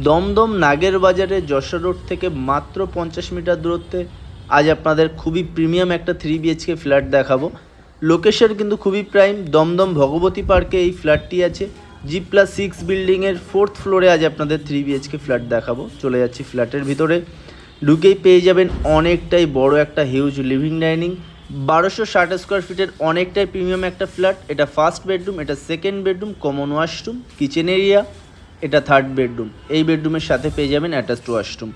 দমদম নাগের বাজারে যশোর রোড থেকে মাত্র 50 মিটার দূরত্বে আজ আপনাদের খুবই প্রিমিয়াম একটা 3 BHK ফ্ল্যাট দেখাবো। লোকেশন কিন্তু খুবই প্রাইম। দমদম ভগবতী পার্কে এই ফ্ল্যাটটি আছে। G+6 বিল্ডিংয়ের 4th ফ্লোরে আজ আপনাদের 3 BHK ফ্ল্যাট দেখাবো। চলে যাচ্ছি ফ্ল্যাটের ভিতরে। ঢুকেই পেয়ে যাবেন অনেকটাই বড় একটা হিউজ লিভিং ডাইনিং, 1260 স্কোয়ার ফিটের অনেকটাই প্রিমিয়াম একটা ফ্ল্যাট। এটা ফার্স্ট বেডরুম, এটা second bedroom, common washroom, kitchen area, এটা থার্ড বেডরুম। এই বেডরুমের সাথে পেয়ে যাবেন অ্যাটাচড ওয়াশরুম।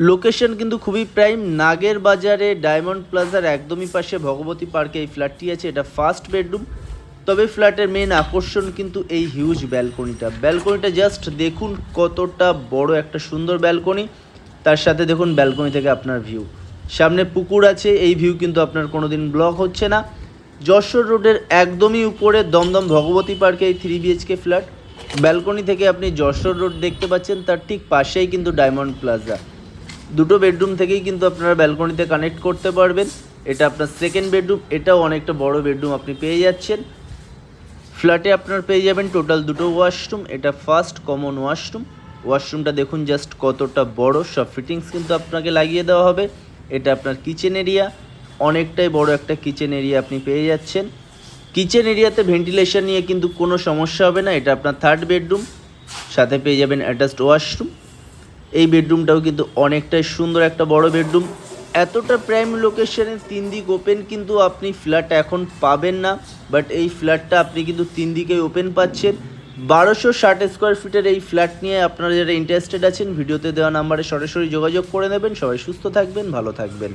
লোকেশন কিন্তু খুবই প্রাইম। নাগের বাজারে ডায়মন্ড প্লাজার একদমই পাশে ভগবতী পার্কে এই ফ্ল্যাটটি আছে। এটা ফার্স্ট বেডরুম। তবে ফ্ল্যাটের মেন আকর্ষণ কিন্তু এই হিউজ ব্যালকনিটা জাস্ট দেখুন কতটা বড় একটা সুন্দর ব্যালকনি। তার সাথে দেখুন ব্যালকনি থেকে আপনার ভিউ, সামনে পুকুর আছে। এই ভিউ কিন্তু আপনার কোনো দিন ব্লক হচ্ছে না। যশোর রোডের একদমই উপরে দমদম ভগবতী পার্কে এই 3 BHK ফ্ল্যাট। ব্যালকনি থেকে আপনি যশোর রোড দেখতে পাচ্ছেন, তার ঠিক পাশেই কিন্তু ডায়মন্ড প্লাজা। দুটো বেডরুম থেকেই কিন্তু আপনারা ব্যালকনিতে কানেক্ট করতে পারবেন। এটা আপনার সেকেন্ড বেডরুম, এটাও অনেকটা বড় বেডরুম আপনি পেয়ে যাচ্ছেন। ফ্ল্যাটে আপনার পেয়ে যাবেন টোটাল দুটো ওয়াশরুম। এটা ফার্স্ট কমন ওয়াশরুম। ওয়াশরুমটা দেখুন জাস্ট কতটা বড়, সব ফিটিংস কিন্তু আপনাকে লাগিয়ে দেওয়া হবে। এটা আপনার কিচেন এরিয়া, অনেকটাই বড় একটা কিচেন এরিয়া আপনি পেয়ে যাচ্ছেন। কিচেন এরিয়াতে ভেন্টিলেশন নিয়ে কিন্তু কোনো সমস্যা হবে না। এটা আপনার থার্ড বেডরুম, সাথে পেয়ে যাবেন অ্যাটাচড ওয়াশরুম। এই বেডরুমটাও কিন্তু অনেকটাই সুন্দর একটা বড় বেডরুম। এতটা প্রাইম লোকেশনে 3 দিক ওপেন কিন্তু আপনি ফ্ল্যাট এখন পাবেন না, বাট এই ফ্ল্যাটটা আপনি কিন্তু 3 দিকেই ওপেন পাচ্ছেন। 1260 স্কোয়ার ফিটের এই ফ্ল্যাট নিয়ে আপনারা যারা ইন্টারেস্টেড আছেন, ভিডিওতে দেওয়া নাম্বারে সরাসরি যোগাযোগ করে নেবেন। সবাই সুস্থ থাকবেন, ভালো থাকবেন।